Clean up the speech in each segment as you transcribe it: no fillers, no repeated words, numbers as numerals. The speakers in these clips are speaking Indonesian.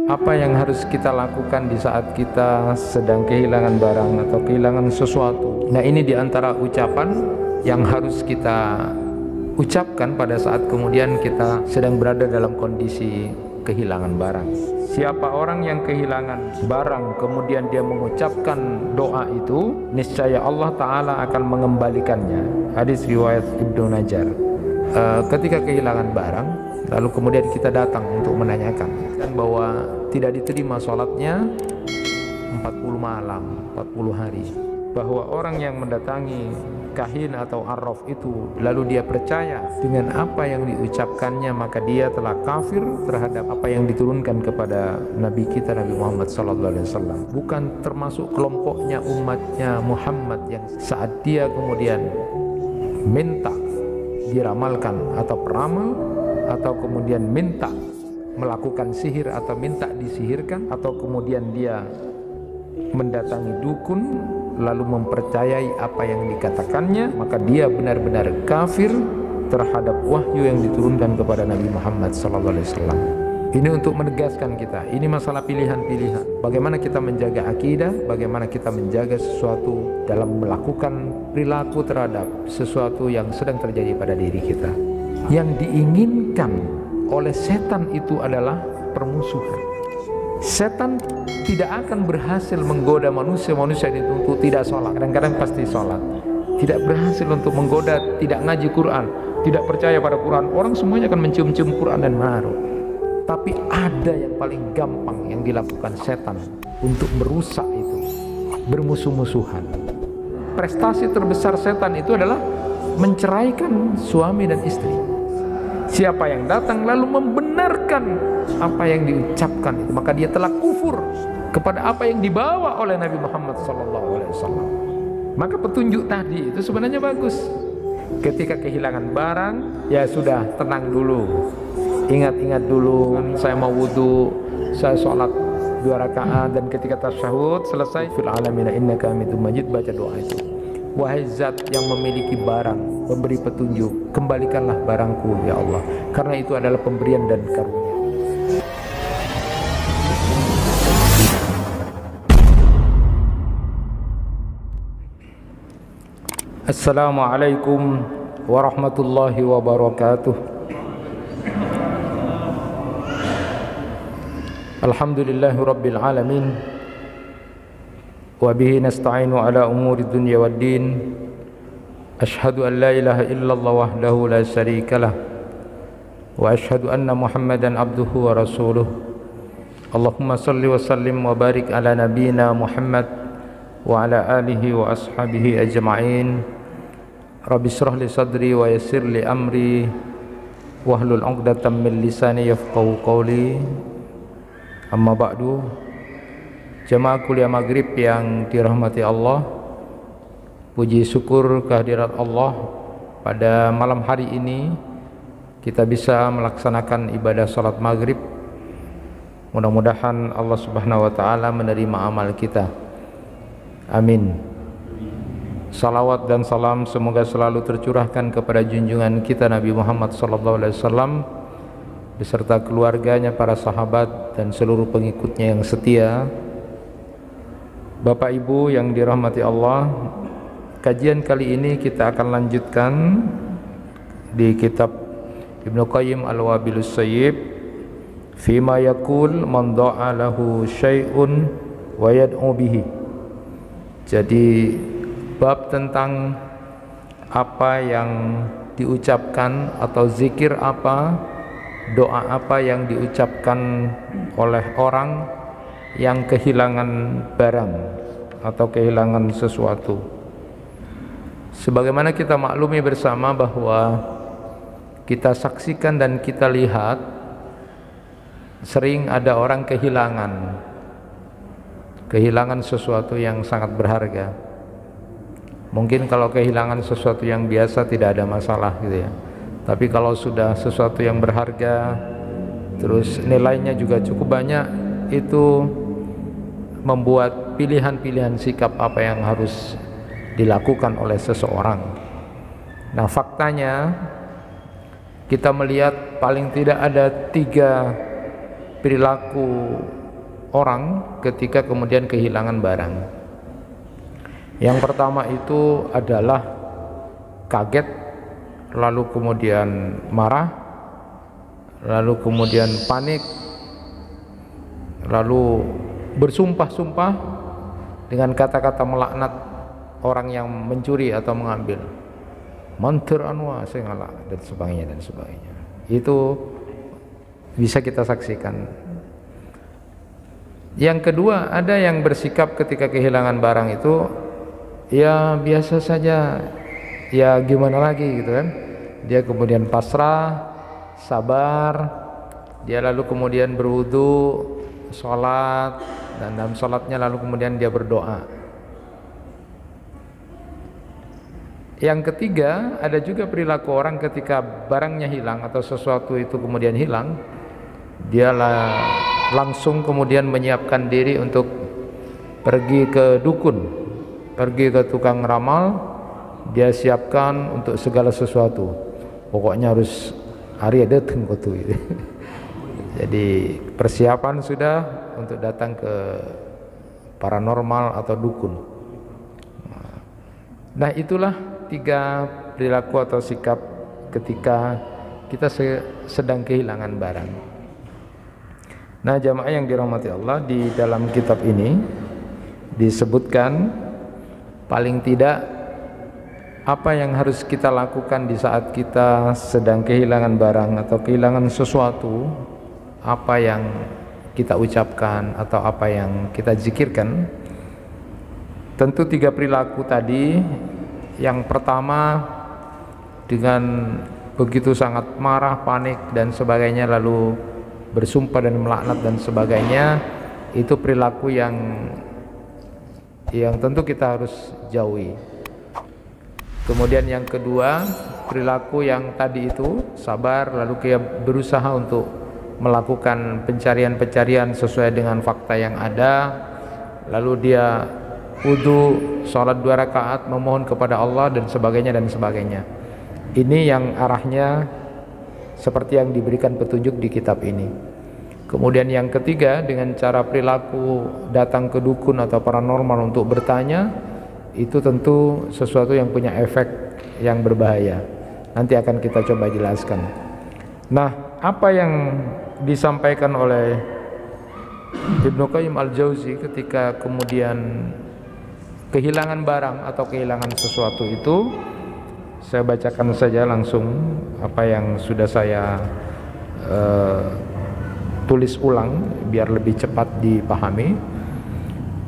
Apa yang harus kita lakukan di saat kita sedang kehilangan barang atau kehilangan sesuatu? Nah, ini diantara ucapan yang harus kita ucapkan pada saat kemudian kita sedang berada dalam kondisi kehilangan barang. Siapa orang yang kehilangan barang kemudian dia mengucapkan doa itu, niscaya Allah Ta'ala akan mengembalikannya. Hadis riwayat Ibnu Najjar. Ketika kehilangan barang, lalu kemudian kita datang untuk menanyakan dan bahwa tidak diterima sholatnya 40 malam, 40 hari. Bahwa orang yang mendatangi kahin atau arraf itu lalu dia percaya dengan apa yang diucapkannya, maka dia telah kafir terhadap apa yang diturunkan kepada Nabi kita Nabi Muhammad SAW. Bukan termasuk kelompoknya umatnya Muhammad yang saat dia kemudian minta diramalkan atau peramal, atau kemudian minta melakukan sihir atau minta disihirkan, atau kemudian dia mendatangi dukun lalu mempercayai apa yang dikatakannya, maka dia benar-benar kafir terhadap wahyu yang diturunkan kepada Nabi Muhammad SAW. Ini untuk menegaskan kita, ini masalah pilihan-pilihan. Bagaimana kita menjaga akidah, bagaimana kita menjaga sesuatu dalam melakukan perilaku terhadap sesuatu yang sedang terjadi pada diri kita. Yang diinginkan oleh setan itu adalah permusuhan. Setan tidak akan berhasil menggoda manusia itu untuk tidak sholat. Kadang-kadang pasti sholat. Tidak berhasil untuk menggoda tidak ngaji Quran, tidak percaya pada Quran. Orang semuanya akan mencium-cium Quran dan menaruh. Tapi ada yang paling gampang yang dilakukan setan untuk merusak itu, bermusuh-musuhan. Prestasi terbesar setan itu adalah menceraikan suami dan istri. Siapa yang datang lalu membenarkan apa yang diucapkan itu, maka dia telah kufur kepada apa yang dibawa oleh Nabi Muhammad SAW. Maka petunjuk tadi itu sebenarnya bagus. Ketika kehilangan barang, ya sudah, tenang dulu. Ingat-ingat dulu, saya mau wudhu, saya sholat 2 rakaat, dan ketika tasyahud selesai, fil alamina innaka hamidum majid, baca doa itu. Wahai zat yang memiliki barang, memberi petunjuk, kembalikanlah barangku ya Allah, karena itu adalah pemberian dan karunia. Assalamualaikum warahmatullahi wabarakatuh. Alhamdulillahi rabbil alamin, wa bihi nasta'inu ala umuri dunya waddin. Ashhadu an la ilaha illallah wahdahu la syarikalah, wa ashhadu anna Muhammadan abduhu wa rasuluh. Allahumma salli wa sallim wa barik ala nabiyyina Muhammad wa ala alihi wa ashabihi ajma'in. Rabbi shrah li sadri wa yassir li amri wahlul 'uqdatam min lisani yafqahu qawli. Amma ba'du. Jemaah kuliah maghrib yang dirahmati Allah, puji syukur kehadirat Allah pada malam hari ini kita bisa melaksanakan ibadah salat maghrib. Mudah-mudahan Allah Subhanahu wa ta'ala menerima amal kita. Amin. Salawat dan salam semoga selalu tercurahkan kepada junjungan kita Nabi Muhammad SAW beserta keluarganya, para sahabat, dan seluruh pengikutnya yang setia. Bapak Ibu yang dirahmati Allah, kajian kali ini kita akan lanjutkan di kitab Ibnu Qayyim Al-Wabilus Sayyib, Fima yakul man da'a lahu syai'un wa yad'u bihi. Jadi bab tentang apa yang diucapkan atau zikir apa, doa apa yang diucapkan oleh orang yang kehilangan barang atau kehilangan sesuatu. Sebagaimana kita maklumi bersama bahwa kita saksikan dan kita lihat sering ada orang kehilangan sesuatu yang sangat berharga. Mungkin kalau kehilangan sesuatu yang biasa tidak ada masalah gitu ya. Tapi kalau sudah sesuatu yang berharga, terus nilainya juga cukup banyak, itu membuat pilihan-pilihan sikap apa yang harus dilakukan oleh seseorang. Nah, faktanya kita melihat paling tidak ada 3 perilaku orang ketika kemudian kehilangan barang. Yang pertama itu adalah kaget, lalu kemudian marah, lalu kemudian panik, lalu bersumpah-sumpah dengan kata-kata melaknat orang yang mencuri atau mengambil. Mantir anwa saya ngalah dan sebagainya. Itu bisa kita saksikan. Yang kedua, ada yang bersikap ketika kehilangan barang itu ya biasa saja, ya gimana lagi gitu kan. Dia kemudian pasrah, sabar, dia lalu kemudian berwudu, sholat, dan dalam sholatnya lalu kemudian dia berdoa. Yang ketiga, ada juga perilaku orang ketika barangnya hilang atau sesuatu itu kemudian hilang, dia langsung kemudian menyiapkan diri untuk pergi ke dukun, pergi ke tukang ramal. Dia siapkan untuk segala sesuatu, pokoknya harus hari ada tengkotu. Jadi persiapan sudah untuk datang ke paranormal atau dukun. Nah, itulah 3 perilaku atau sikap ketika kita sedang kehilangan barang. Nah, jamaah yang dirahmati Allah, di dalam kitab ini disebutkan paling tidak apa yang harus kita lakukan di saat kita sedang kehilangan barang atau kehilangan sesuatu, apa yang kita ucapkan atau apa yang kita zikirkan. Tentu 3 perilaku tadi. Yang pertama, dengan begitu sangat marah, panik dan sebagainya, lalu bersumpah dan melaknat dan sebagainya, itu perilaku yang tentu kita harus jauhi. Kemudian yang kedua, perilaku yang tadi itu sabar, lalu dia berusaha untuk melakukan pencarian-pencarian sesuai dengan fakta yang ada, lalu dia wudu, sholat 2 rakaat, memohon kepada Allah dan sebagainya. Ini yang arahnya seperti yang diberikan petunjuk di kitab ini. Kemudian yang ketiga, dengan cara perilaku datang ke dukun atau paranormal untuk bertanya, itu tentu sesuatu yang punya efek yang berbahaya. Nanti akan kita coba jelaskan. Nah, apa yang disampaikan oleh Ibnu Qayyim al-Jauzi ketika kemudian kehilangan barang atau kehilangan sesuatu itu, saya bacakan saja langsung apa yang sudah saya tulis ulang biar lebih cepat dipahami.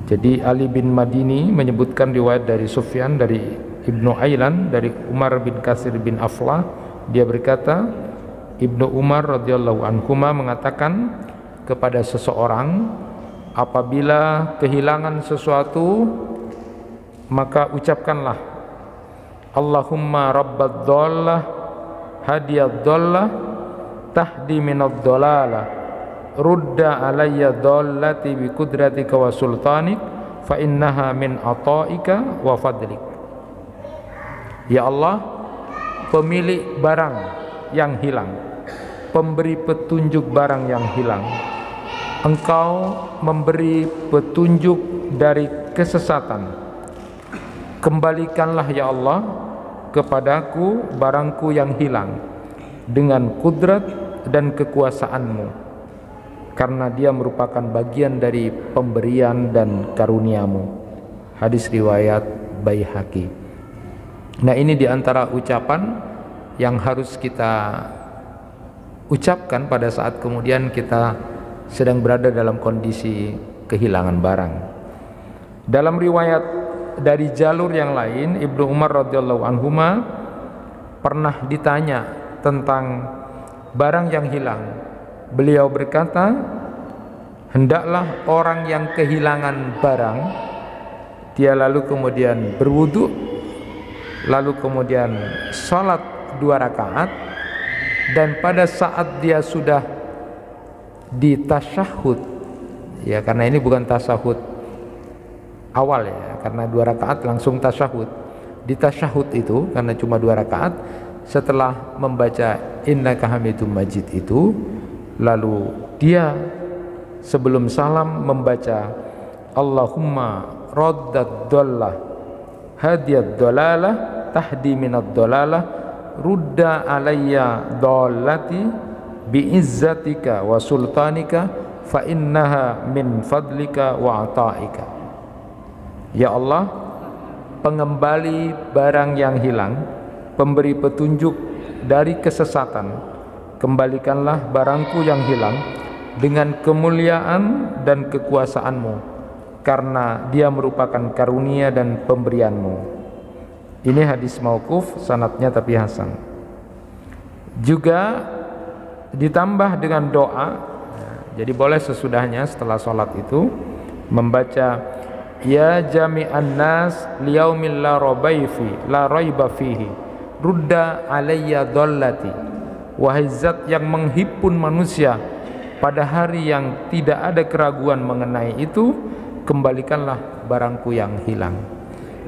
Jadi Ali bin Madini menyebutkan riwayat dari Sufyan, dari Ibnu Ailan, dari Umar bin Kasir bin Aflah. Dia berkata, Ibnu Umar radhiyallahu anhuma mengatakan kepada seseorang, apabila kehilangan sesuatu, maka ucapkanlah Allahumma rabbad dhallah hadiyad dhallah tahdi minad dhalalah rudda alayya dhallati bi qudratika wa sultanik fa innaha min ataika wa fadlik. Ya Allah, pemilik barang yang hilang, pemberi petunjuk barang yang hilang, Engkau memberi petunjuk dari kesesatan. Kembalikanlah ya Allah kepadaku barangku yang hilang dengan kudrat dan kekuasaan-Mu, karena dia merupakan bagian dari pemberian dan karunia-Mu. Hadis riwayat Baihaqi. Nah, ini diantara ucapan yang harus kita ucapkan pada saat kemudian kita sedang berada dalam kondisi kehilangan barang. Dalam riwayat dari jalur yang lain, Ibnu Umar radhiyallahu anhuma pernah ditanya tentang barang yang hilang. Beliau berkata, hendaklah orang yang kehilangan barang, dia lalu kemudian berwudu, lalu kemudian sholat 2 rakaat, dan pada saat dia sudah di tasyahud, ya karena ini bukan tasyahud awal ya, karena 2 rakaat langsung tasyahud. Di tasyahud itu karena cuma 2 rakaat, setelah membaca innaka hamidum majid itu, lalu dia sebelum salam membaca Allahumma raddad dhallah hadiyad dhalalah tahdi minad dhalalah rudda alayya dhallati biizzatika wa sultanika fa innaha min fadlika wa ata'ika. Ya Allah, pengembali barang yang hilang, pemberi petunjuk dari kesesatan, kembalikanlah barangku yang hilang dengan kemuliaan dan kekuasaan-Mu, karena dia merupakan karunia dan pemberian-Mu. Ini hadis mauquf, sanadnya tapi hasan. Juga ditambah dengan doa. Jadi boleh sesudahnya setelah sholat itu membaca ya jami'an nas liyaumil la raiba fihi rudda alayya dhallati. Wahai zat yang menghimpun manusia pada hari yang tidak ada keraguan mengenai itu, kembalikanlah barangku yang hilang.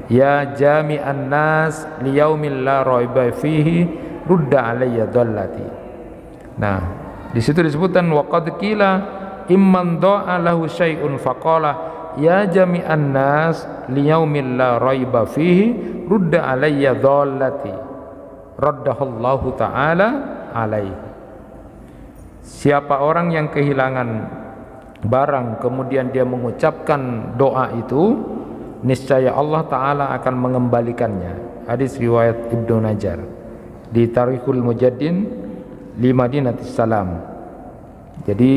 Ya jami'an nas liyaumil la raiba fihi rudda alayya dhallati. Nah, di situ disebutkan waqad qila imman da'a lahu syai'un faqala ya jami'an nas liyaumil la raiba fihi rudda alayya dhallati raddahallahu ta'ala alaihi. Siapa orang yang kehilangan barang kemudian dia mengucapkan doa itu, niscaya Allah Ta'ala akan mengembalikannya. Hadis riwayat Ibnu Najjar di Tarikhul Mujaddin li Madinatis Salam. Jadi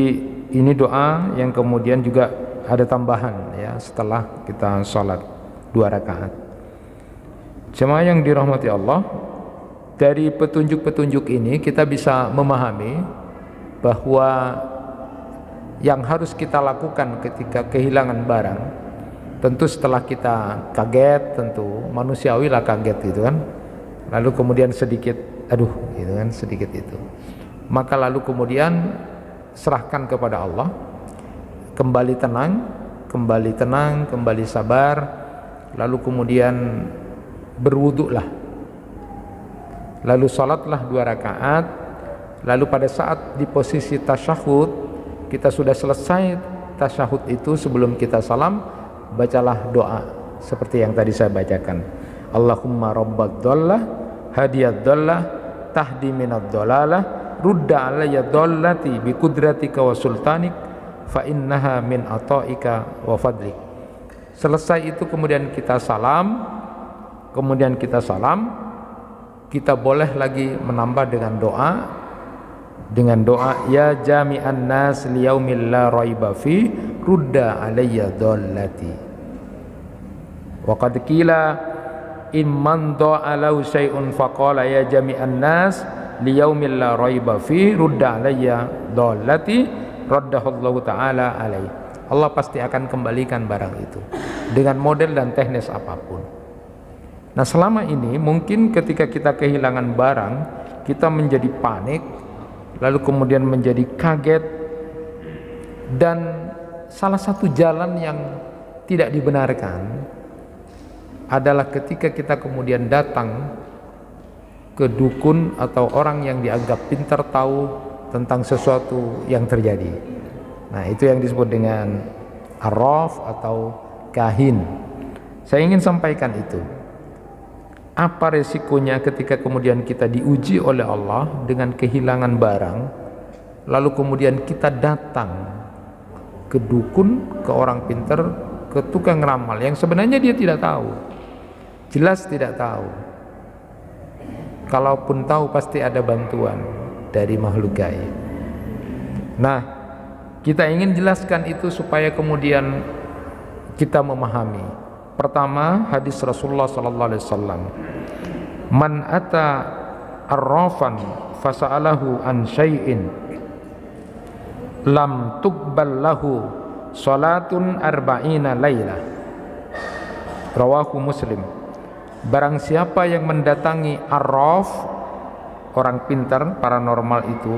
ini doa yang kemudian juga ada tambahan ya setelah kita sholat 2 rakaat. Jemaah yang dirahmati Allah, dari petunjuk-petunjuk ini kita bisa memahami bahwa yang harus kita lakukan ketika kehilangan barang, tentu setelah kita kaget, tentu manusiawi lah kaget gitu kan, lalu kemudian sedikit aduh gitu kan, sedikit itu, maka lalu kemudian serahkan kepada Allah, kembali tenang, kembali sabar, lalu kemudian berwuduklah, lalu sholatlah 2 rakaat, lalu pada saat di posisi tasyahud, kita sudah selesai tasyahud itu, sebelum kita salam, bacalah doa seperti yang tadi saya bacakan. Allahumma rabbad dhallah hadiyad dhallah tahdi minad dhalalah rudda alayya dhallati bi qudratika wa sultanik fa innaha min ata'ika wa fadlik. Selesai itu kemudian kita salam, kita boleh lagi menambah dengan doa ya jami'an nas liyaumil la raiba fi rudda alayya dhallati. Wa qad qila imman da'a lahu syai'un faqala ya jami'an nas liyaumil la raiba fi rudda alayya dhallati raddahallahu ta'ala alaihi. Allah pasti akan kembalikan barang itu dengan model dan teknis apapun. Nah, selama ini mungkin ketika kita kehilangan barang, kita menjadi panik, lalu kemudian menjadi kaget, dan salah satu jalan yang tidak dibenarkan adalah ketika kita kemudian datang ke dukun atau orang yang dianggap pintar tahu tentang sesuatu yang terjadi. Nah, itu yang disebut dengan arraf atau kahin. Saya ingin sampaikan itu. Apa resikonya ketika kemudian kita diuji oleh Allah dengan kehilangan barang, lalu kemudian kita datang ke dukun, ke orang pintar, ke tukang ramal yang sebenarnya dia tidak tahu, jelas tidak tahu. Kalaupun tahu pasti ada bantuan dari makhluk gaib. Nah, kita ingin jelaskan itu supaya kemudian kita memahami. Pertama, hadis Rasulullah sallallahu alaihi wasallam, man ata arrafan fasa'alahu an syai'in lam tuqbal lahu salatun arba'ina lailah. Rawahu Muslim. Barang siapa yang mendatangi arraf, orang pintar paranormal itu,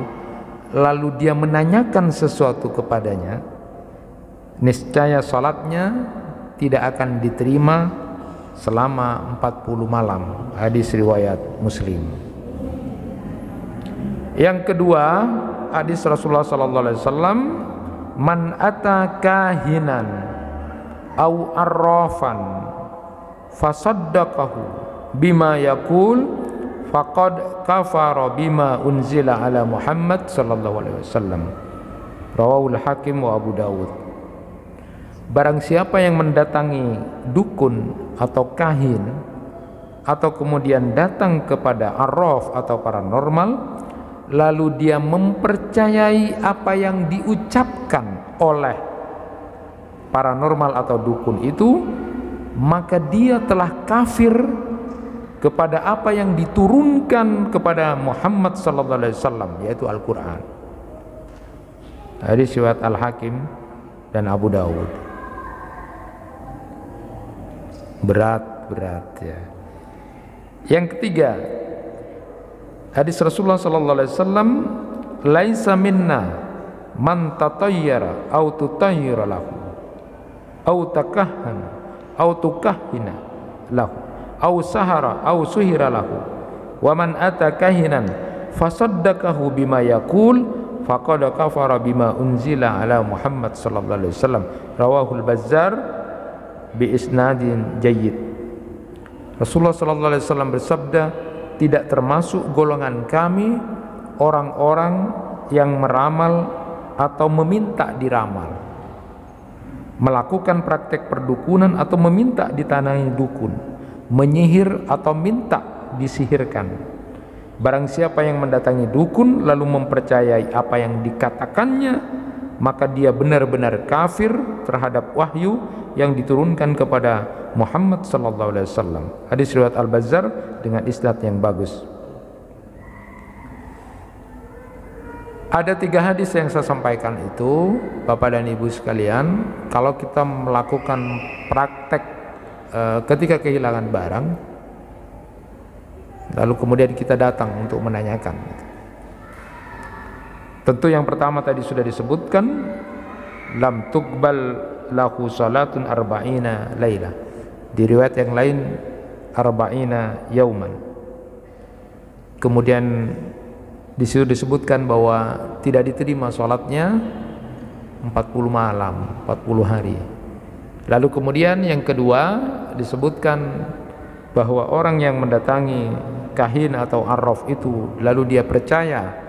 lalu dia menanyakan sesuatu kepadanya, niscaya salatnya tidak akan diterima selama 40 malam. Hadis riwayat Muslim. Yang kedua, hadis Rasulullah sallallahu alaihi wasallam, man ata kahinan au arrafan fasaddaqahu bima yaqul faqad kafara bima unzila ala Muhammad sallallahu alaihi wasallam. Rawahul Hakim wa Abu Dawud. Barang siapa yang mendatangi dukun atau kahin atau kemudian datang kepada arraf atau paranormal, lalu dia mempercayai apa yang diucapkan oleh paranormal atau dukun itu, maka dia telah kafir kepada apa yang diturunkan kepada Muhammad sallallahu alaihi wasallam, yaitu Al-Qur'an. Hadis riwayat Al-Hakim dan Abu Dawud. Berat ya. Yang ketiga, hadis Rasulullah sallallahu alaihi wasallam, laisa minna man tatayyara au tutayyira lahu au takahhana au tukahhina lahu au sahara au suhira lahu wa man ata kahinan fasaddaqahu bima yaqul faqad kafara bima unzila ala Muhammad sallallahu alaihi wasallam. Rawahul Bazzar bi isnadin jayyid. Rasulullah sallallahu alaihi wasallam bersabda, tidak termasuk golongan kami orang-orang yang meramal atau meminta diramal, melakukan praktek perdukunan atau meminta ditanahi dukun, menyihir atau minta disihirkan. Barang siapa yang mendatangi dukun lalu mempercayai apa yang dikatakannya, maka dia benar-benar kafir terhadap wahyu yang diturunkan kepada Muhammad sallallahu alaihi wasallam. Hadis riwayat Al-Bazzar dengan isnad yang bagus. Ada 3 hadis yang saya sampaikan itu, Bapak dan Ibu sekalian, kalau kita melakukan praktek ketika kehilangan barang, lalu kemudian kita datang untuk menanyakan. Tentu yang pertama tadi sudah disebutkan, lam tuqbal lahu salatun arba'ina laila. Di riwayat yang lain arba'ina yauman. Kemudian di situ disebutkan bahwa tidak diterima salatnya 40 malam, 40 hari. Lalu kemudian yang kedua disebutkan bahwa orang yang mendatangi kahin atau arraf itu lalu dia percaya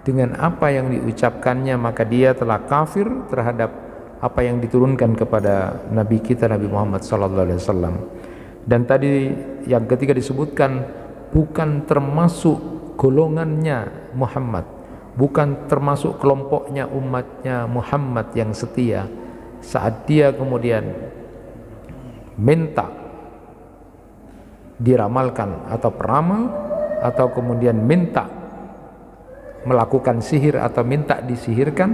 dengan apa yang diucapkannya, maka dia telah kafir terhadap apa yang diturunkan kepada Nabi kita Nabi Muhammad sallallahu alaihi wasallam. Dan tadi yang ketiga disebutkan bukan termasuk golongannya Muhammad, bukan termasuk kelompoknya umatnya Muhammad yang setia, saat dia kemudian minta diramalkan atau peramal, atau kemudian minta melakukan sihir atau minta disihirkan,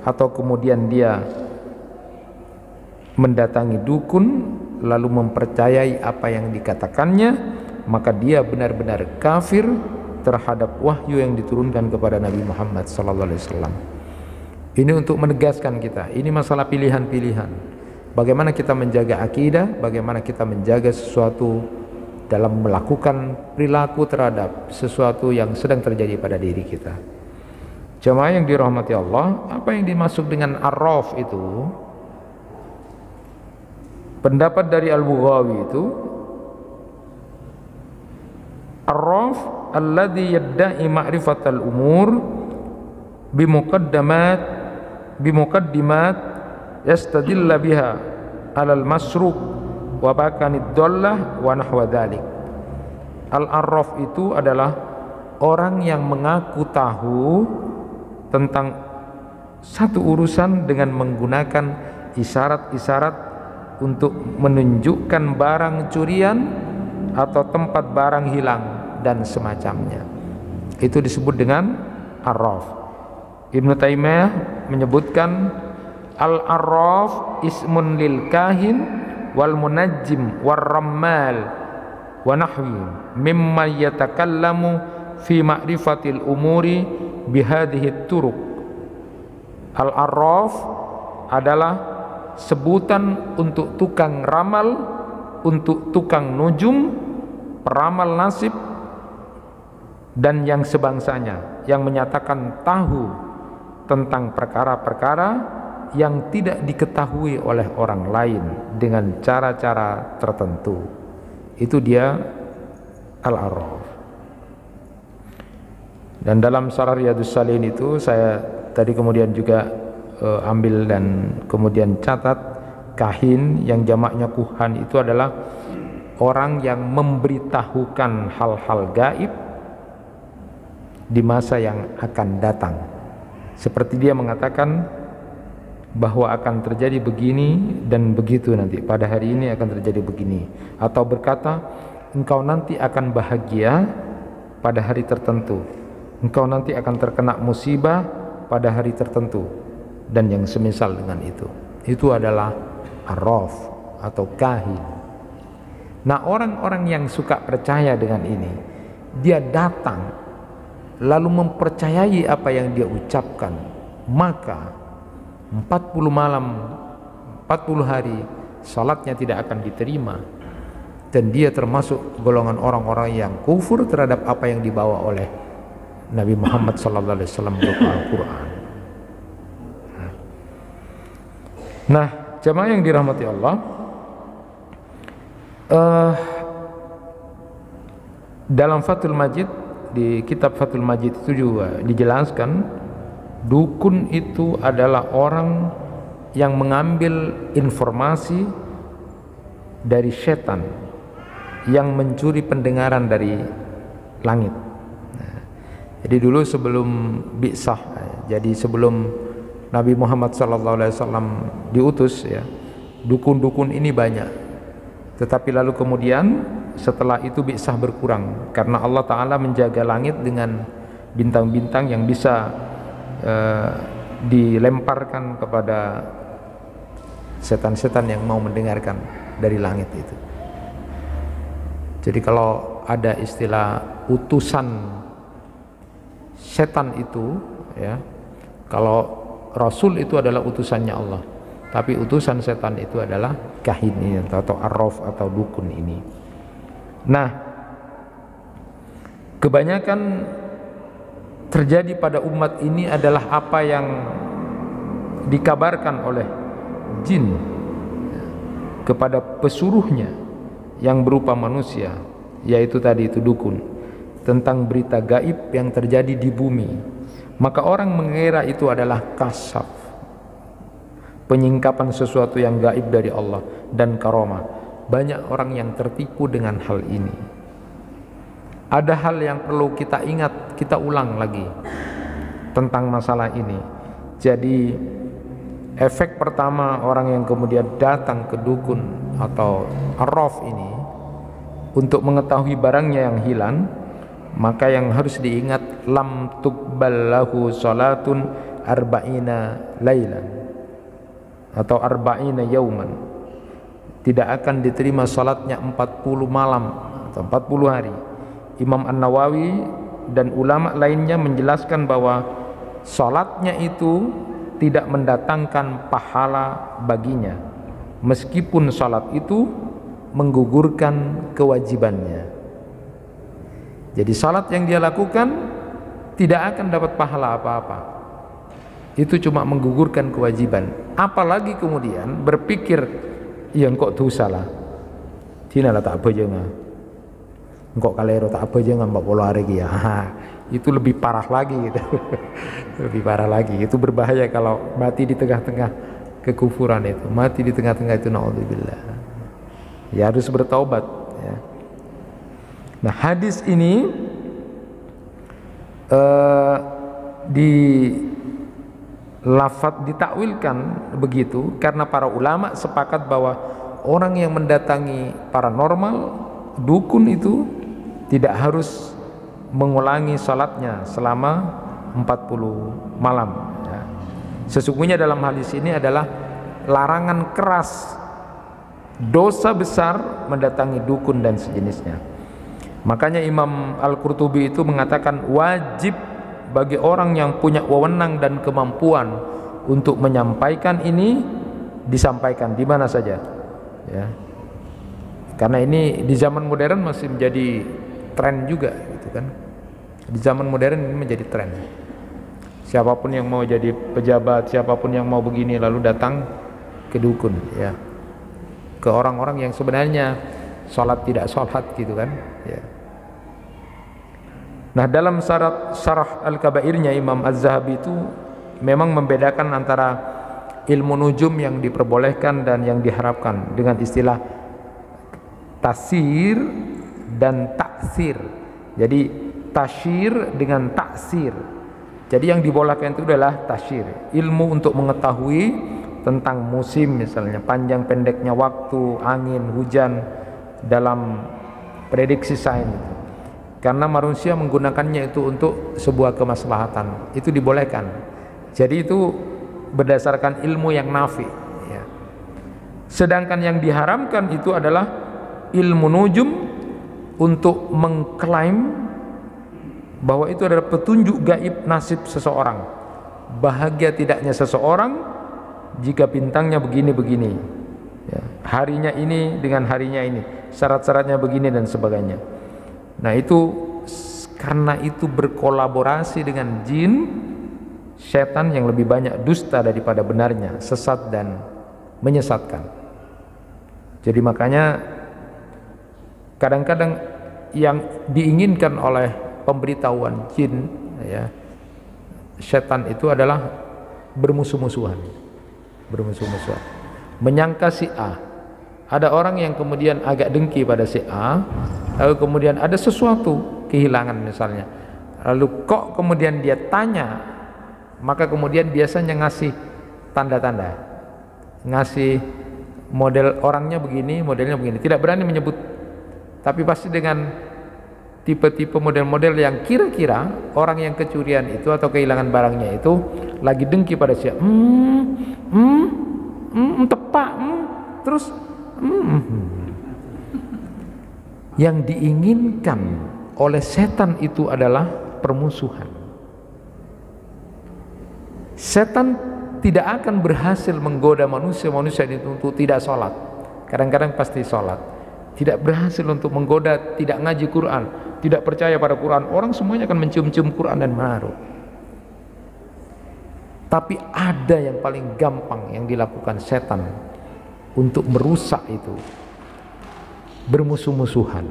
atau kemudian dia mendatangi dukun lalu mempercayai apa yang dikatakannya, maka dia benar-benar kafir terhadap wahyu yang diturunkan kepada Nabi Muhammad sallallahu alaihi wasallam. Ini untuk menegaskan kita, ini masalah pilihan-pilihan. Bagaimana kita menjaga akidah, bagaimana kita menjaga sesuatu dalam melakukan perilaku terhadap sesuatu yang sedang terjadi pada diri kita. Jemaah yang dirahmati Allah, apa yang dimaksud dengan arraf itu? Pendapat dari Al-Bughawi itu, arraf alladhi yadda'i ma'rifatal umur bimuqaddimat yastadilla biha alal masruq wa bakanid dollah wa nahwa dhalik. Al-arraf itu adalah orang yang mengaku tahu tentang satu urusan dengan menggunakan isyarat-isyarat untuk menunjukkan barang curian atau tempat barang hilang dan semacamnya. Itu disebut dengan arraf. Ibnu Taimiyah menyebutkan al-arraf ismun lil kahin wal munajjim war rammal wa nahwi mimma yatakallamu fi ma'rifatil umuri bihadhihi turuq. Al-arraf adalah sebutan untuk tukang ramal, untuk tukang nujum, peramal nasib, dan yang sebangsanya, yang menyatakan tahu tentang perkara-perkara yang tidak diketahui oleh orang lain dengan cara-cara tertentu. Itu dia Al-Arraf. Dan dalam Syarah Riyadhus Shalihin itu saya tadi kemudian juga ambil dan kemudian catat, kahin yang jamaknya kuhan itu adalah orang yang memberitahukan hal-hal gaib di masa yang akan datang. Seperti dia mengatakan bahwa akan terjadi begini dan begitu nanti, pada hari ini akan terjadi begini, atau berkata engkau nanti akan bahagia pada hari tertentu, engkau nanti akan terkena musibah pada hari tertentu, dan yang semisal dengan itu. Itu adalah arraf atau kahin. Nah, orang-orang yang suka percaya dengan ini, dia datang lalu mempercayai apa yang dia ucapkan, maka 40 malam 40 hari salatnya tidak akan diterima, dan dia termasuk golongan orang-orang yang kufur terhadap apa yang dibawa oleh Nabi Muhammad SAW berupa Al-Quran. Nah, jamaah yang dirahmati Allah, dalam Fathul Majid, di kitab Fathul Majid itu juga dijelaskan dukun itu adalah orang yang mengambil informasi dari setan yang mencuri pendengaran dari langit. Jadi dulu sebelum bi'sah, jadi sebelum Nabi Muhammad SAW diutus, ya, dukun-dukun ini banyak. Tetapi lalu kemudian setelah itu bi'sah berkurang karena Allah Ta'ala menjaga langit dengan bintang-bintang yang bisa dilemparkan kepada setan-setan yang mau mendengarkan dari langit itu. Jadi kalau ada istilah utusan setan itu, ya, kalau Rasul itu adalah utusannya Allah, tapi utusan setan itu adalah kahin ini, atau arraf atau dukun ini. Nah, kebanyakan terjadi pada umat ini adalah apa yang dikabarkan oleh jin kepada pesuruhnya yang berupa manusia, yaitu tadi itu dukun, tentang berita gaib yang terjadi di bumi. Maka orang mengira itu adalah kasyaf, penyingkapan sesuatu yang gaib dari Allah dan karomah. Banyak orang yang tertipu dengan hal ini. Ada hal yang perlu kita ingat, kita ulang lagi tentang masalah ini. Jadi efek pertama orang yang kemudian datang ke dukun atau arraf ini untuk mengetahui barangnya yang hilang, maka yang harus diingat, lam tuqbal lahu salatun arba'ina lailan atau arba'ina yauman. Tidak akan diterima salatnya 40 malam atau 40 hari. Imam An-Nawawi dan ulama lainnya menjelaskan bahwa salatnya itu tidak mendatangkan pahala baginya, meskipun salat itu menggugurkan kewajibannya. Jadi salat yang dia lakukan tidak akan dapat pahala apa-apa, itu cuma menggugurkan kewajiban. Apalagi kemudian berpikir, yang kok dosa lah, tina lah tak apa jangan, kok kalero tak apa jangan mbak pola hari ya. Itu lebih parah lagi gitu. Lebih parah lagi, itu berbahaya kalau mati di tengah-tengah kekufuran itu, mati di tengah-tengah itu, naudzubillah. Ya harus bertaubat, ya. Nah, hadis ini di lafaz ditakwilkan begitu karena para ulama sepakat bahwa orang yang mendatangi paranormal, dukun itu tidak harus mengulangi salatnya selama 40 malam, ya. Sesungguhnya dalam hadis ini adalah larangan keras, dosa besar mendatangi dukun dan sejenisnya. Makanya Imam Al-Qurtubi itu mengatakan wajib bagi orang yang punya wewenang dan kemampuan untuk menyampaikan ini disampaikan di mana saja, ya. Karena ini di zaman modern masih menjadi tren juga, gitu kan. Di zaman modern ini menjadi tren. Siapapun yang mau jadi pejabat, siapapun yang mau begini, lalu datang ke dukun, ya, ke orang-orang yang sebenarnya sholat tidak sholat, gitu kan, ya. Nah, dalam syarah Al-Kabairnya Imam Az-Zahabi itu memang membedakan antara ilmu nujum yang diperbolehkan dan yang diharapkan dengan istilah tasir dan taksir. Jadi tasyir dengan taksir. Jadi yang dibolehkan itu adalah tasyir, ilmu untuk mengetahui tentang musim, misalnya panjang pendeknya waktu, angin, hujan dalam prediksi sains. Karena manusia menggunakannya itu untuk sebuah kemaslahatan, itu dibolehkan. Jadi itu berdasarkan ilmu yang nafi, ya. Sedangkan yang diharamkan itu adalah ilmu nujum untuk mengklaim bahwa itu adalah petunjuk gaib nasib seseorang, bahagia tidaknya seseorang jika bintangnya begini-begini, ya. Harinya ini dengan harinya ini, syarat-syaratnya begini dan sebagainya. Nah, itu karena itu berkolaborasi dengan jin, setan yang lebih banyak dusta daripada benarnya, sesat dan menyesatkan. Jadi makanya kadang-kadang yang diinginkan oleh pemberitahuan jin, ya, setan itu adalah bermusuh-musuhan, menyangka si A. Ada orang yang kemudian agak dengki pada si A, lalu kemudian ada sesuatu kehilangan misalnya, lalu kok kemudian dia tanya, maka kemudian biasanya ngasih tanda-tanda, ngasih model orangnya begini, modelnya begini, tidak berani menyebut, tapi pasti dengan tipe-tipe model-model yang kira-kira orang yang kecurian itu atau kehilangan barangnya itu lagi dengki pada si A. Tepak, terus yang diinginkan oleh setan itu adalah permusuhan. Setan tidak akan berhasil menggoda manusia itu untuk tidak sholat. Kadang-kadang pasti sholat. Tidak berhasil untuk menggoda tidak ngaji Quran, tidak percaya pada Quran. Orang semuanya akan mencium-cium Quran dan menaruh. Tapi ada yang paling gampang yang dilakukan setan untuk merusak itu, bermusuh-musuhan.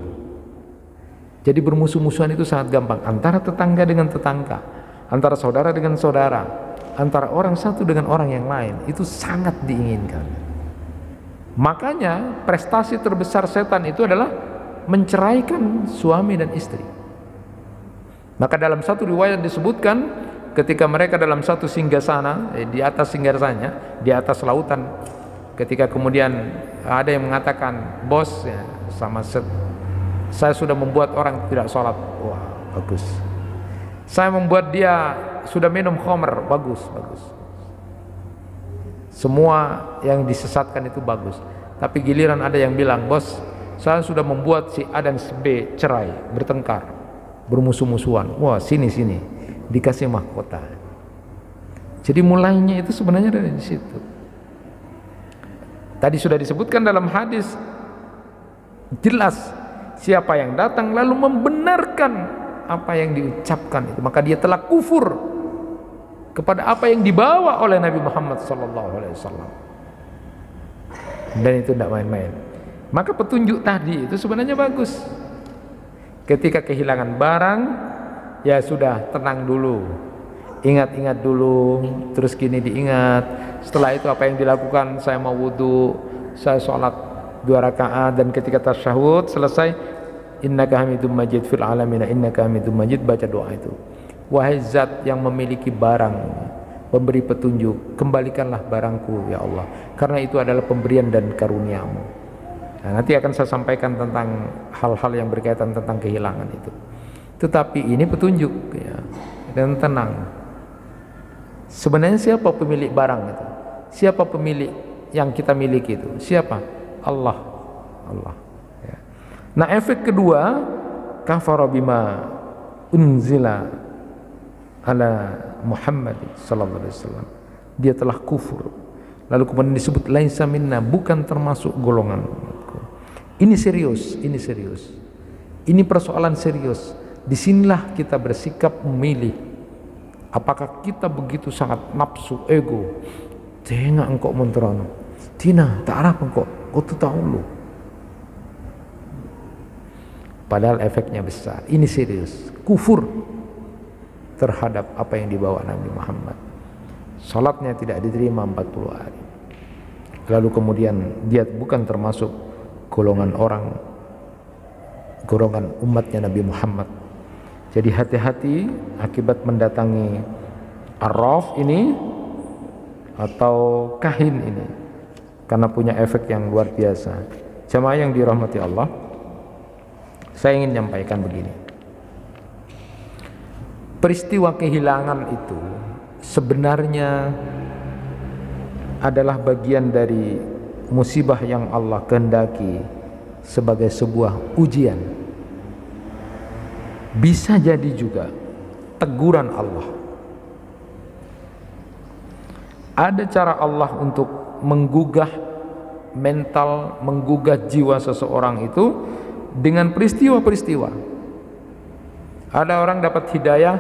Jadi bermusuh-musuhan itu sangat gampang, antara tetangga dengan tetangga, antara saudara dengan saudara, antara orang satu dengan orang yang lain, itu sangat diinginkan. Makanya prestasi terbesar setan itu adalah menceraikan suami dan istri. Maka dalam satu riwayat disebutkan ketika mereka dalam satu singgasana, di atas singgasananya, di atas lautan, ketika kemudian ada yang mengatakan, bos, ya, saya sudah membuat orang tidak sholat. Wah, bagus. Saya membuat dia sudah minum khamr. Bagus. Semua yang disesatkan itu bagus. Tapi giliran ada yang bilang, bos, saya sudah membuat si A dan si B cerai, bertengkar, bermusuh-musuhan. Wah, sini dikasih mahkota. Jadi mulainya itu sebenarnya dari situ. Tadi sudah disebutkan dalam hadis jelas, siapa yang datang lalu membenarkan apa yang diucapkan itu, maka dia telah kufur kepada apa yang dibawa oleh Nabi Muhammad SAW. Dan itu tidak main-main. Maka petunjuk tadi itu sebenarnya bagus. Ketika kehilangan barang, ya sudah, tenang dulu, ingat-ingat dulu, terus gini diingat. Setelah itu apa yang dilakukan? Saya mau wudu, saya sholat 2 rakaat, dan ketika tasyahud selesai, innaka hamidum majid fil alamina innaka hamidum majid, baca doa itu. Wahai zat yang memiliki barang, pemberi petunjuk, kembalikanlah barangku ya Allah, karena itu adalah pemberian dan karuniamu. Nah, nanti akan saya sampaikan tentang hal-hal yang berkaitan tentang kehilangan itu. Tetapi ini petunjuk, ya, dan tenang. Sebenarnya siapa pemilik barang itu? Siapa pemilik yang kita miliki itu? Siapa? Allah. Ya. Nah, efek kedua, kafara bima unzila ala Muhammad sallallahu alaihi wasallam. Dia telah kufur Lalu kemudian disebut laisa minna, bukan termasuk golongan. Ini serius, ini serius. Ini persoalan serius. Disinilah kita bersikap memilih. Apakah kita begitu sangat nafsu, ego? Tengah engkau menterano. Tina, tak harap engkau tu tahu lu. Padahal efeknya besar. Ini serius. Kufur terhadap apa yang dibawa Nabi Muhammad. Salatnya tidak diterima 40 hari. Lalu kemudian dia bukan termasuk golongan umatnya Nabi Muhammad. Jadi hati-hati akibat mendatangi arraf ini atau kahin ini, karena punya efek yang luar biasa. Jamaah yang dirahmati Allah, saya ingin menyampaikan begini. Peristiwa kehilangan itu sebenarnya adalah bagian dari musibah yang Allah kehendaki sebagai sebuah ujian. Bisa jadi juga teguran Allah. Ada cara Allah untuk menggugah mental, menggugah jiwa seseorang itu dengan peristiwa-peristiwa. Ada orang dapat hidayah,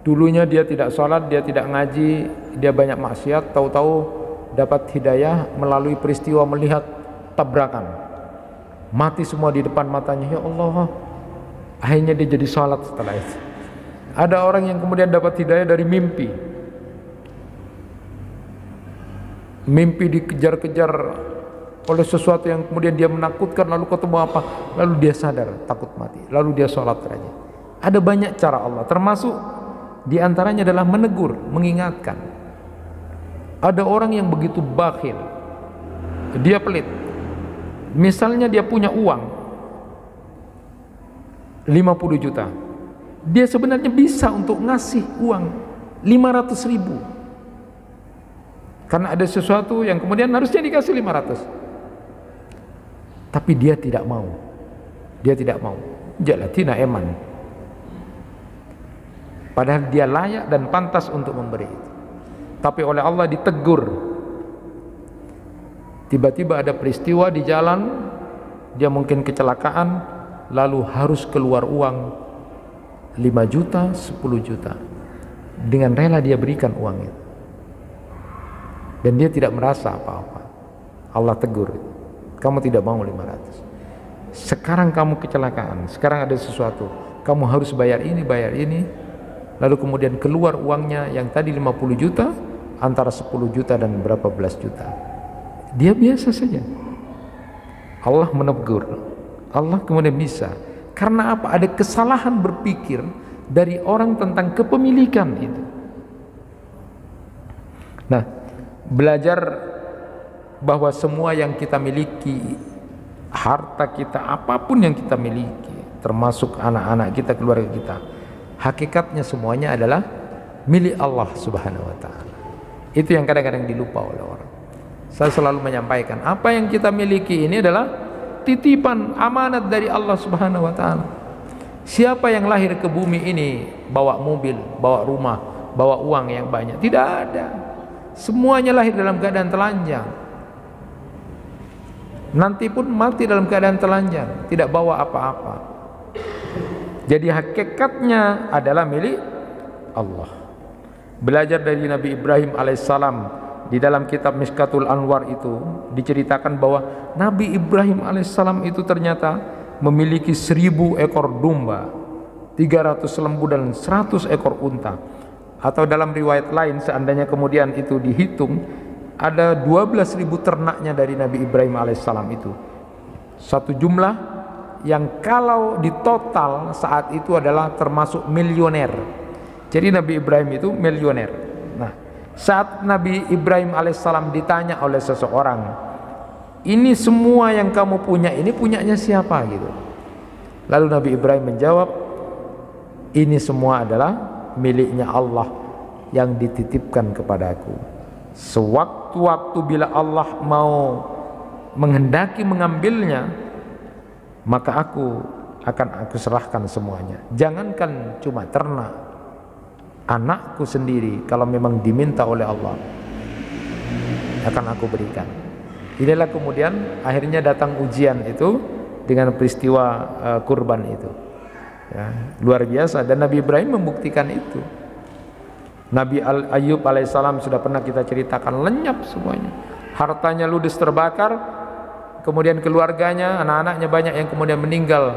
dulunya dia tidak sholat, dia tidak ngaji, dia banyak maksiat, tahu-tahu dapat hidayah melalui peristiwa melihat tabrakan, mati semua di depan matanya. Ya Allah, akhirnya dia jadi sholat setelah itu. Ada orang yang kemudian dapat hidayah dari mimpi dikejar-kejar oleh sesuatu yang kemudian dia menakutkan, lalu ketemu apa, lalu dia sadar takut mati, lalu dia sholat saja. Ada banyak cara Allah, termasuk diantaranya adalah menegur, mengingatkan. Ada orang yang begitu bakhil, dia pelit. Misalnya dia punya uang 50 juta, dia sebenarnya bisa untuk ngasih uang 500.000, karena ada sesuatu yang kemudian harusnya dikasih 500, tapi dia tidak mau. Jalatina eman. Padahal dia layak dan pantas untuk memberi itu. Tapi oleh Allah ditegur. Tiba-tiba ada peristiwa di jalan, dia mungkin kecelakaan, lalu harus keluar uang 5 juta, 10 juta. Dengan rela dia berikan uang itu. Dan dia tidak merasa apa-apa. Allah tegur, kamu tidak mau 500. Sekarang kamu kecelakaan, sekarang ada sesuatu, kamu harus bayar ini. Lalu kemudian keluar uangnya yang tadi 50 juta, antara 10 juta dan berapa belas juta. Dia biasa saja. Allah menegur. Allah kemudian bisa. Karena apa? Ada kesalahan berpikir dari orang tentang kepemilikan itu. Nah, belajar bahwa semua yang kita miliki, harta kita, apapun yang kita miliki, termasuk anak-anak kita, keluarga kita, hakikatnya semuanya adalah milik Allah Subhanahu wa ta'ala. Itu yang kadang-kadang dilupa oleh orang. Saya selalu menyampaikan, apa yang kita miliki ini adalah titipan amanat dari Allah Subhanahu wa ta'ala. Siapa yang lahir ke bumi ini bawa mobil, bawa rumah, bawa uang yang banyak? Tidak ada. Semuanya lahir dalam keadaan telanjang. Nanti pun mati dalam keadaan telanjang, tidak bawa apa-apa. Jadi hakikatnya adalah milik Allah. Belajar dari Nabi Ibrahim alaihissalam, di dalam kitab Mishkatul Anwar itu diceritakan bahwa Nabi Ibrahim alaihissalam itu ternyata memiliki 1000 ekor domba, 300 lembu dan 100 ekor unta. Atau dalam riwayat lain, seandainya kemudian itu dihitung, ada 12.000 ternaknya dari Nabi Ibrahim alaihissalam itu. Satu jumlah yang kalau ditotal saat itu adalah termasuk milioner. Jadi Nabi Ibrahim itu milioner. Nah, saat Nabi Ibrahim alaihissalam ditanya oleh seseorang, ini semua yang kamu punya ini punyanya siapa gitu. Lalu Nabi Ibrahim menjawab, ini semua adalah miliknya Allah yang dititipkan kepadaku. Sewaktu-waktu bila Allah mau menghendaki mengambilnya, maka aku serahkan semuanya. Jangankan cuma ternak, anakku sendiri kalau memang diminta oleh Allah, akan aku berikan. Inilah kemudian akhirnya datang ujian itu dengan peristiwa kurban itu. Ya, luar biasa, dan Nabi Ibrahim membuktikan itu. Nabi Ayub alaihissalam sudah pernah kita ceritakan, lenyap semuanya, hartanya ludes terbakar, kemudian keluarganya, anak-anaknya banyak yang kemudian meninggal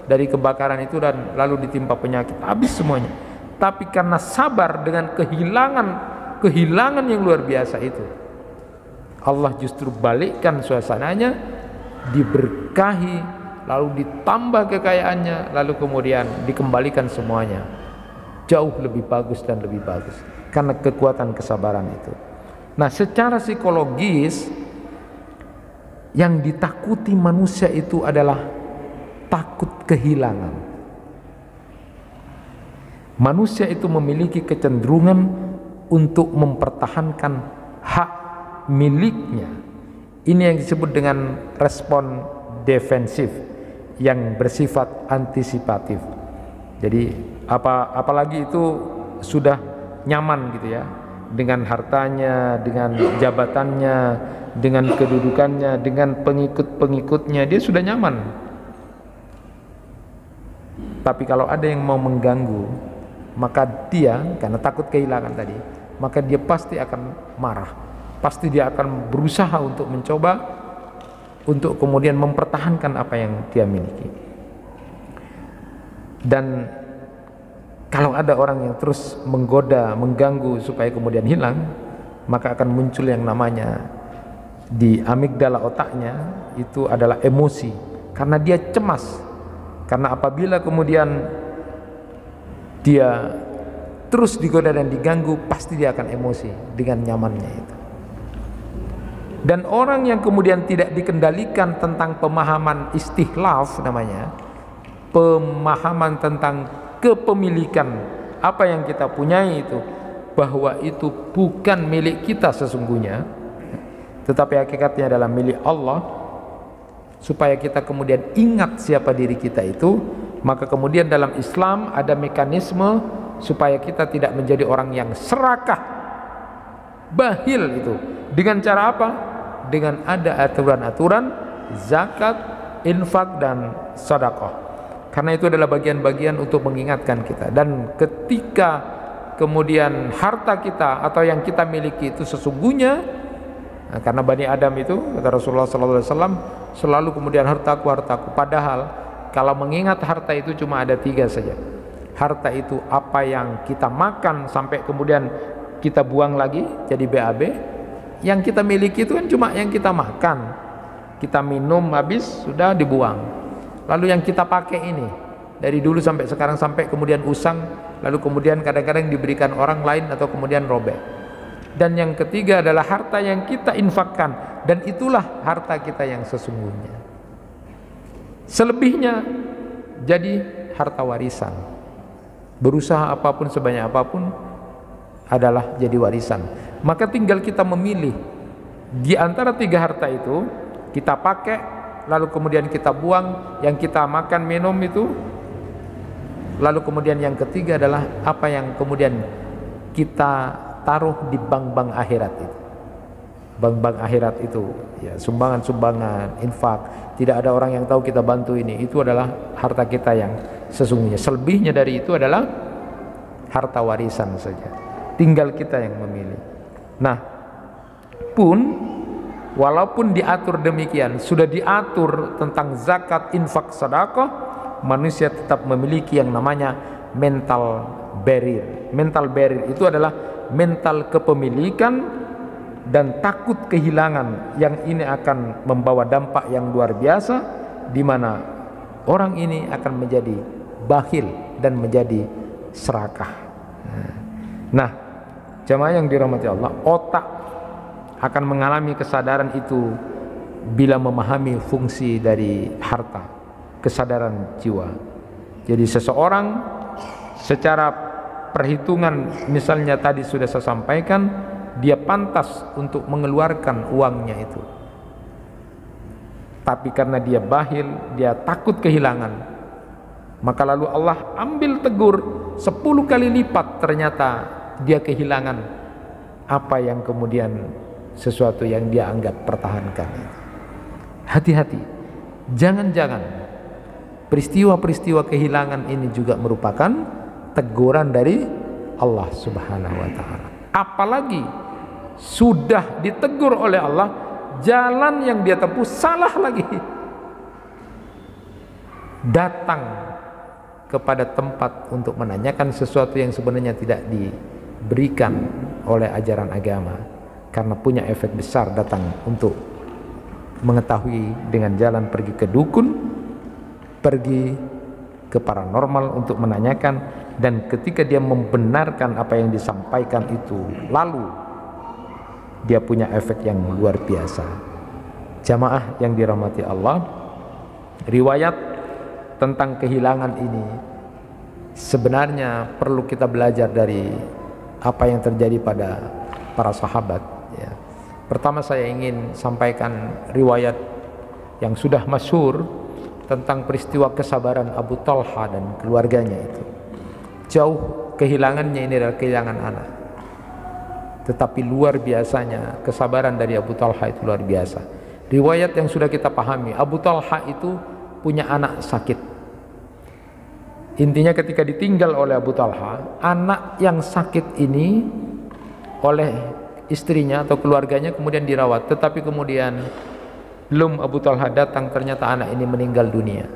dari kebakaran itu dan lalu ditimpa penyakit, habis semuanya. Tapi karena sabar dengan kehilangan yang luar biasa itu, Allah justru balikkan suasananya, diberkahi, lalu ditambah kekayaannya, lalu kemudian dikembalikan semuanya jauh lebih bagus dan lebih bagus karena kekuatan kesabaran itu. Nah, secara psikologis yang ditakuti manusia itu adalah takut kehilangan. Manusia itu memiliki kecenderungan untuk mempertahankan hak miliknya. Ini yang disebut dengan respon defensif yang bersifat antisipatif. Jadi apalagi itu sudah nyaman gitu ya, dengan hartanya, dengan jabatannya, dengan kedudukannya, dengan pengikut-pengikutnya, dia sudah nyaman. Tapi kalau ada yang mau mengganggu, maka dia, karena takut kehilangan tadi, maka dia pasti akan marah, pasti dia akan berusaha untuk mencoba untuk kemudian mempertahankan apa yang dia miliki. Dan kalau ada orang yang terus menggoda, mengganggu supaya kemudian hilang, maka akan muncul yang namanya di amigdala otaknya itu adalah emosi, karena dia cemas. Karena apabila kemudian dia terus digoda dan diganggu, pasti dia akan emosi dengan nyamannya itu. Dan orang yang kemudian tidak dikendalikan tentang pemahaman istikhlaf namanya, pemahaman tentang kepemilikan apa yang kita punyai itu, bahwa itu bukan milik kita sesungguhnya, tetapi hakikatnya adalah milik Allah, supaya kita kemudian ingat siapa diri kita itu. Maka kemudian dalam Islam ada mekanisme supaya kita tidak menjadi orang yang serakah, bakhil itu. Dengan cara apa? Dengan ada aturan-aturan zakat, infak, dan sedekah. Karena itu adalah bagian-bagian untuk mengingatkan kita. Dan ketika kemudian harta kita atau yang kita miliki itu sesungguhnya, nah, karena Bani Adam itu, kata Rasulullah SAW, selalu kemudian hartaku, hartaku. Padahal kalau mengingat harta itu cuma ada 3 saja. Harta itu apa yang kita makan sampai kemudian kita buang lagi jadi BAB. Yang kita miliki itu kan cuma yang kita makan, kita minum habis sudah dibuang. Lalu yang kita pakai ini dari dulu sampai sekarang, sampai kemudian usang, lalu kemudian kadang-kadang diberikan orang lain atau kemudian robek. Dan yang ketiga adalah harta yang kita infakkan, dan itulah harta kita yang sesungguhnya. Selebihnya jadi harta warisan. Berusaha apapun, sebanyak apapun adalah jadi warisan. Maka tinggal kita memilih di antara 3 harta itu, kita pakai lalu kemudian kita buang, yang kita makan minum itu, lalu kemudian yang ketiga adalah apa yang kemudian kita taruh di bank-bank akhirat itu. Bank-bank akhirat itu ya, sumbangan-sumbangan, infak, tidak ada orang yang tahu kita bantu ini, itu adalah harta kita yang sesungguhnya. Selebihnya dari itu adalah harta warisan saja, tinggal kita yang memilih. Nah, walaupun diatur demikian, sudah diatur tentang zakat, infak, sedekah, manusia tetap memiliki yang namanya mental barrier. Mental barrier itu adalah mental kepemilikan dan takut kehilangan, yang ini akan membawa dampak yang luar biasa, di mana orang ini akan menjadi bakhil dan menjadi serakah. Nah, jamaah yang dirahmati Allah, otak akan mengalami kesadaran itu bila memahami fungsi dari harta, kesadaran jiwa. Jadi seseorang secara perhitungan, misalnya tadi sudah saya sampaikan, dia pantas untuk mengeluarkan uangnya itu, tapi karena dia bakhil, dia takut kehilangan, maka lalu Allah ambil tegur 10 kali lipat, ternyata dia kehilangan apa yang kemudian sesuatu yang dia anggap pertahankan. Hati-hati, jangan-jangan peristiwa-peristiwa kehilangan ini juga merupakan teguran dari Allah Subhanahu wa Ta'ala. Apalagi sudah ditegur oleh Allah, jalan yang dia tempuh salah lagi, datang kepada tempat untuk menanyakan sesuatu yang sebenarnya tidak diberikan oleh ajaran agama, karena punya efek besar, datang untuk mengetahui dengan jalan pergi ke dukun, pergi ke paranormal untuk menanyakan, dan ketika dia membenarkan apa yang disampaikan itu, lalu dia punya efek yang luar biasa. Jamaah yang dirahmati Allah, riwayat tentang kehilangan ini sebenarnya perlu kita belajar dari apa yang terjadi pada para sahabat, ya. Pertama saya ingin sampaikan riwayat yang sudah masyhur tentang peristiwa kesabaran Abu Talha dan keluarganya itu. Jauh kehilangannya ini adalah kehilangan anak, tetapi luar biasanya kesabaran dari Abu Talha itu luar biasa. Riwayat yang sudah kita pahami, Abu Talha itu punya anak sakit. Intinya ketika ditinggal oleh Abu Talha, anak yang sakit ini oleh istrinya atau keluarganya kemudian dirawat, tetapi kemudian belum Abu Talha datang, ternyata anak ini meninggal dunia.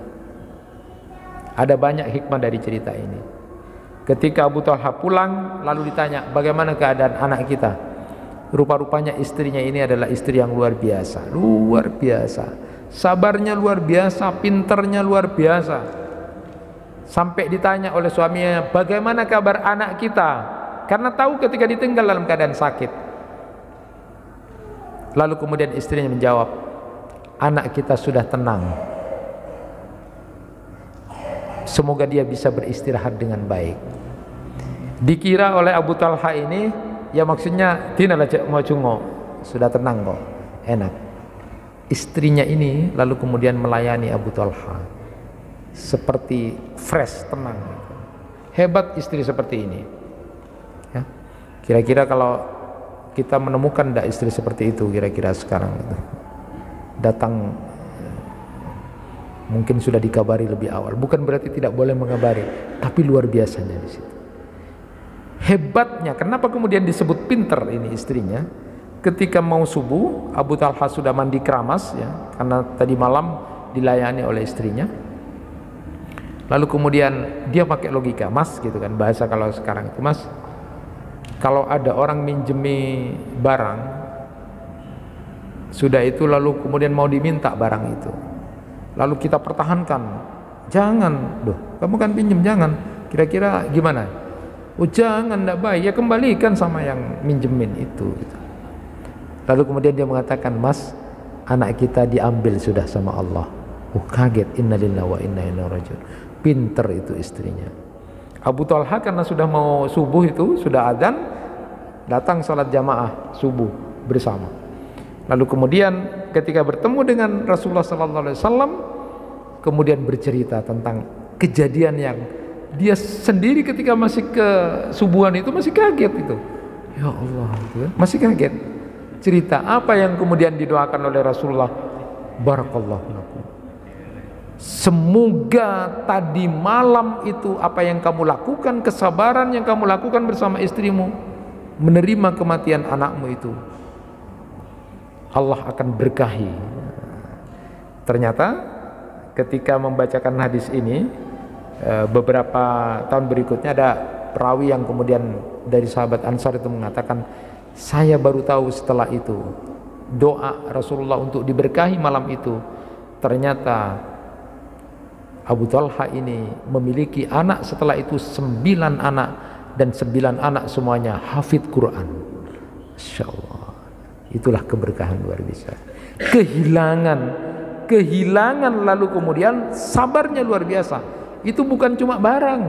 Ada banyak hikmah dari cerita ini. Ketika Abu Talha pulang, lalu ditanya, bagaimana keadaan anak kita? Rupa-rupanya istrinya ini adalah istri yang luar biasa, luar biasa, sabarnya luar biasa, pinternya luar biasa. Sampai ditanya oleh suaminya, bagaimana kabar anak kita? Karena tahu ketika ditinggal dalam keadaan sakit. Lalu kemudian istrinya menjawab, anak kita sudah tenang, semoga dia bisa beristirahat dengan baik. Dikira oleh Abu Talha ini, ya maksudnya tinalah mau cungo, sudah tenang kok, enak. Istrinya ini lalu kemudian melayani Abu Talha seperti fresh, tenang. Hebat istri seperti ini, ya. Kira-kira kalau kita menemukan tidak istri seperti itu kira-kira sekarang itu, datang mungkin sudah dikabari lebih awal. Bukan berarti tidak boleh mengabari, tapi luar biasanya di situ. Hebatnya, kenapa kemudian disebut pinter ini istrinya? Ketika mau subuh, Abu Talha sudah mandi keramas, ya, karena tadi malam dilayani oleh istrinya. Lalu kemudian dia pakai logika, mas, gitu kan, bahasa kalau sekarang itu, mas, kalau ada orang minjemi barang, sudah itu lalu kemudian mau diminta barang itu, lalu kita pertahankan, jangan, doh, kamu kan pinjem, jangan, kira-kira gimana? Oh jangan, tidak baik, ya kembalikan sama yang minjemin itu, gitu. Lalu kemudian dia mengatakan, mas, anak kita diambil sudah sama Allah. Oh kaget, innalillahi wa inna ilaihi raji'un. Pinter itu istrinya. Abu Talha karena sudah mau subuh itu, sudah adzan, datang salat jamaah subuh bersama. Lalu kemudian ketika bertemu dengan Rasulullah SAW, kemudian bercerita tentang kejadian yang dia sendiri ketika masih ke subuhan itu masih kaget itu. Ya Allah, masih kaget. Cerita apa yang kemudian didoakan oleh Rasulullah, barakallahu lakum, semoga tadi malam itu apa yang kamu lakukan, kesabaran yang kamu lakukan bersama istrimu, menerima kematian anakmu itu, Allah akan berkahi. Ternyata ketika membacakan hadis ini, beberapa tahun berikutnya ada perawi yang kemudian dari sahabat Ansar itu mengatakan, saya baru tahu setelah itu doa Rasulullah untuk diberkahi malam itu. Ternyata Abu Talha ini memiliki anak setelah itu 9 anak, dan 9 anak semuanya hafidh Quran. Masya Allah, itulah keberkahan luar biasa. Kehilangan lalu kemudian sabarnya luar biasa. Itu bukan cuma barang,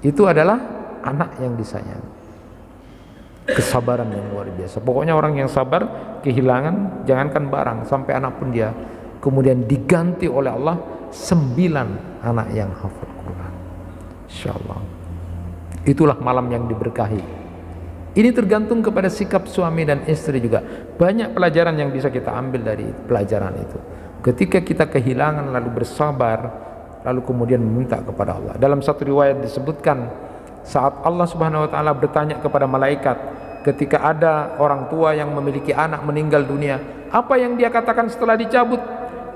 itu adalah anak yang disayang. Kesabaran yang luar biasa. Pokoknya orang yang sabar kehilangan, jangankan barang, sampai anak pun dia kemudian diganti oleh Allah 9 anak yang hafal Quran. Insyaallah. Itulah malam yang diberkahi. Ini tergantung kepada sikap suami dan istri juga. Banyak pelajaran yang bisa kita ambil dari pelajaran itu. Ketika kita kehilangan lalu bersabar, lalu kemudian meminta kepada Allah. Dalam satu riwayat disebutkan, saat Allah Subhanahu wa taala bertanya kepada malaikat ketika ada orang tua yang memiliki anak meninggal dunia, apa yang dia katakan setelah dicabut?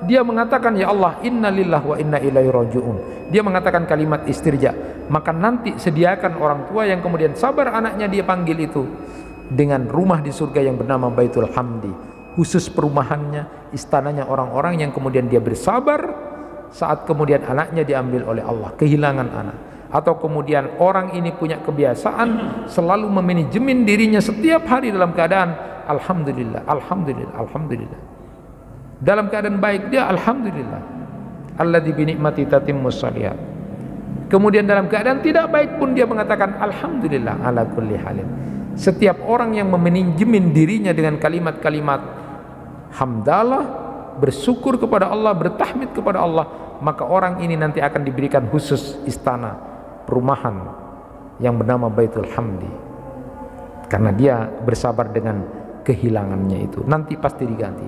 Dia mengatakan, ya Allah, inna lillahi wa inna ilaihi raji'un. Dia mengatakan kalimat istirja. Maka nanti sediakan orang tua yang kemudian sabar anaknya dia panggil itu dengan rumah di surga yang bernama Baitul Hamdi. Khusus perumahannya, istananya orang-orang yang kemudian dia bersabar saat kemudian anaknya diambil oleh Allah, kehilangan anak. Atau kemudian orang ini punya kebiasaan selalu memanajemen dirinya setiap hari dalam keadaan alhamdulillah, alhamdulillah, alhamdulillah. Dalam keadaan baik dia alhamdulillah. Alladzi bi ni'mati tatimmus shalihat. Kemudian dalam keadaan tidak baik pun dia mengatakan alhamdulillah ala kulli halin. Setiap orang yang memanajemen dirinya dengan kalimat-kalimat hamdalah, bersyukur kepada Allah, bertahmid kepada Allah, maka orang ini nanti akan diberikan khusus istana, perumahan yang bernama Baitul Hamdi. Karena dia bersabar dengan kehilangannya itu. Nanti pasti diganti.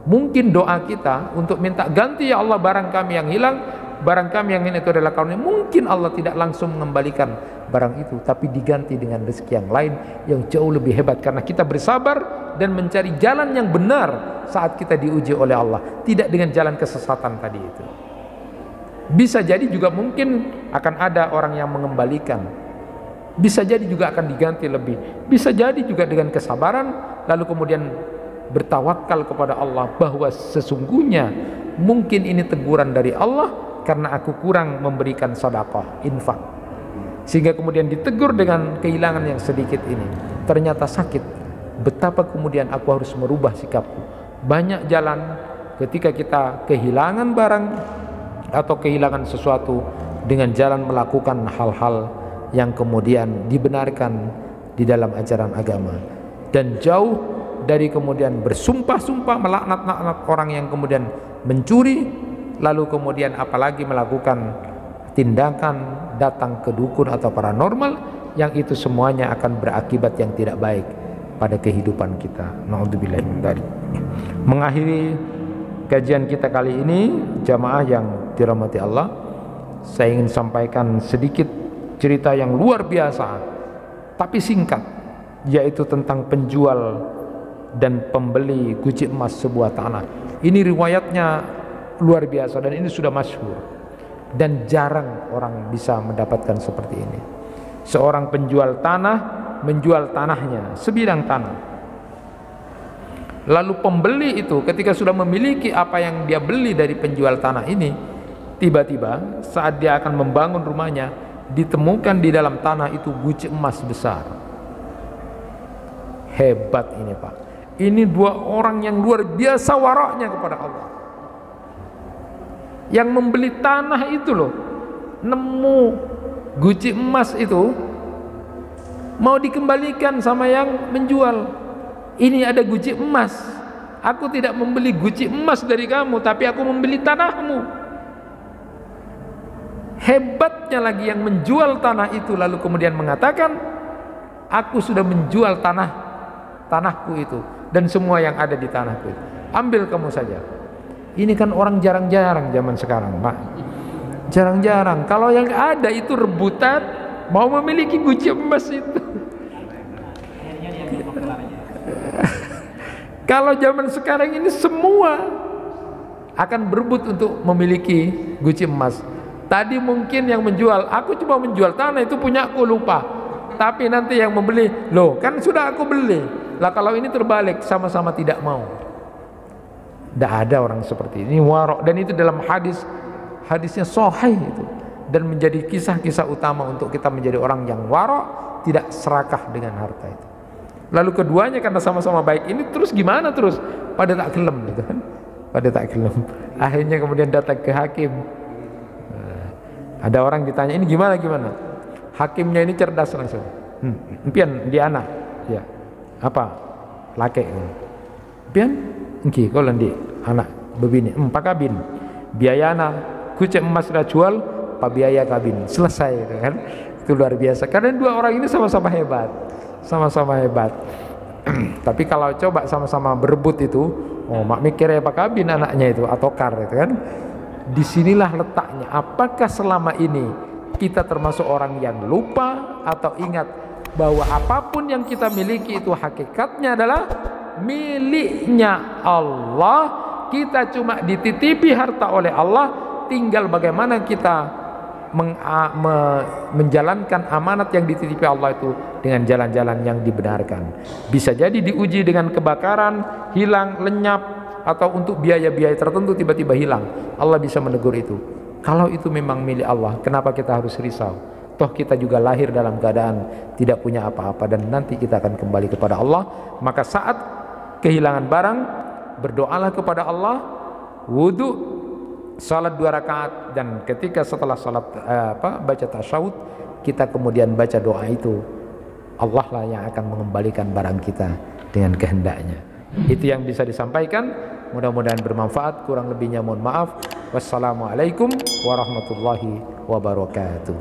Mungkin doa kita untuk minta ganti ya Allah barang kami yang hilang, barang kami yang ini itu adalah karunia. Mungkin Allah tidak langsung mengembalikan barang itu, tapi diganti dengan rezeki yang lain yang jauh lebih hebat. Karena kita bersabar dan mencari jalan yang benar saat kita diuji oleh Allah, tidak dengan jalan kesesatan tadi itu. Bisa jadi juga mungkin akan ada orang yang mengembalikan, bisa jadi juga akan diganti lebih, bisa jadi juga dengan kesabaran lalu kemudian bertawakal kepada Allah bahwa sesungguhnya mungkin ini teguran dari Allah karena aku kurang memberikan sedekah, infak, sehingga kemudian ditegur dengan kehilangan yang sedikit ini. Ternyata sakit, betapa kemudian aku harus merubah sikapku. Banyak jalan ketika kita kehilangan barang atau kehilangan sesuatu dengan jalan melakukan hal-hal yang kemudian dibenarkan di dalam ajaran agama, dan jauh dari kemudian bersumpah-sumpah melaknat-laknat orang yang kemudian mencuri, lalu kemudian apalagi melakukan tindakan datang ke dukun atau paranormal, yang itu semuanya akan berakibat yang tidak baik pada kehidupan kita. Na'udzubillah min dzalik. Mengakhiri kajian kita kali ini, jamaah yang dirahmati Allah, saya ingin sampaikan sedikit cerita yang luar biasa tapi singkat, yaitu tentang penjual dan pembeli guci emas sebuah tanah. Ini riwayatnya luar biasa dan ini sudah masyhur dan jarang orang bisa mendapatkan seperti ini. Seorang penjual tanah menjual tanahnya, sebidang tanah. Lalu pembeli itu ketika sudah memiliki apa yang dia beli dari penjual tanah ini, tiba-tiba saat dia akan membangun rumahnya, ditemukan di dalam tanah itu guci emas besar. Hebat ini Pak. Ini dua orang yang luar biasa waraknya kepada Allah. Yang membeli tanah itu loh, nemu guci emas itu, mau dikembalikan sama yang menjual. Ini ada guci emas, aku tidak membeli guci emas dari kamu, tapi aku membeli tanahmu. Hebatnya lagi yang menjual tanah itu lalu kemudian mengatakan, aku sudah menjual tanahku itu dan semua yang ada di tanahku itu, ambil kamu saja. Ini kan orang jarang-jarang zaman sekarang Pak, jarang-jarang. Kalau yang ada itu rebutan mau memiliki guci emas itu. Kalau zaman sekarang ini semua akan berebut untuk memiliki guci emas. Tadi mungkin yang menjual, aku cuma menjual tanah itu punya aku, lupa. Tapi nanti yang membeli, loh kan sudah aku beli. Lah kalau ini terbalik, sama-sama tidak mau. Tidak ada orang seperti ini, warok. Dan itu dalam hadisnya sahih itu, dan menjadi kisah-kisah utama untuk kita menjadi orang yang warok, tidak serakah dengan harta itu. Lalu keduanya karena sama-sama baik ini terus gimana terus? Pada tak gelem gitu kan? Pada tak gelem. Akhirnya kemudian datang ke hakim. Ada orang ditanya ini gimana? Hakimnya ini cerdas langsung. Pian di anak, ya. Apa? Laki. Pian? Engki kau lendi anak begini. Pakabin. Biayana kucing emas dah jual, pak biaya kabin. Selesai kan? Itu luar biasa. Karena dua orang ini sama-sama hebat. sama-sama hebat. Tapi kalau coba sama-sama berebut itu, oh mak mikir ya Pak Kabin anaknya itu atau kar itu kan. Disinilah letaknya. Apakah selama ini kita termasuk orang yang lupa atau ingat bahwa apapun yang kita miliki itu hakikatnya adalah miliknya Allah. Kita cuma dititipi harta oleh Allah, tinggal bagaimana kita menjalankan amanat yang dititipi Allah itu dengan jalan-jalan yang dibenarkan. Bisa jadi diuji dengan kebakaran, hilang, lenyap, atau untuk biaya-biaya tertentu tiba-tiba hilang. Allah bisa menegur itu. Kalau itu memang milik Allah, kenapa kita harus risau? Toh kita juga lahir dalam keadaan tidak punya apa-apa, dan nanti kita akan kembali kepada Allah. Maka saat kehilangan barang, berdoalah kepada Allah, wudu, salat 2 rakaat, dan ketika setelah salat baca tasyahud, kita kemudian baca doa itu. Allah lah yang akan mengembalikan barang kita dengan kehendaknya. Itu yang bisa disampaikan, mudah-mudahan bermanfaat. Kurang lebihnya mohon maaf. Wassalamualaikum warahmatullahi wabarakatuh.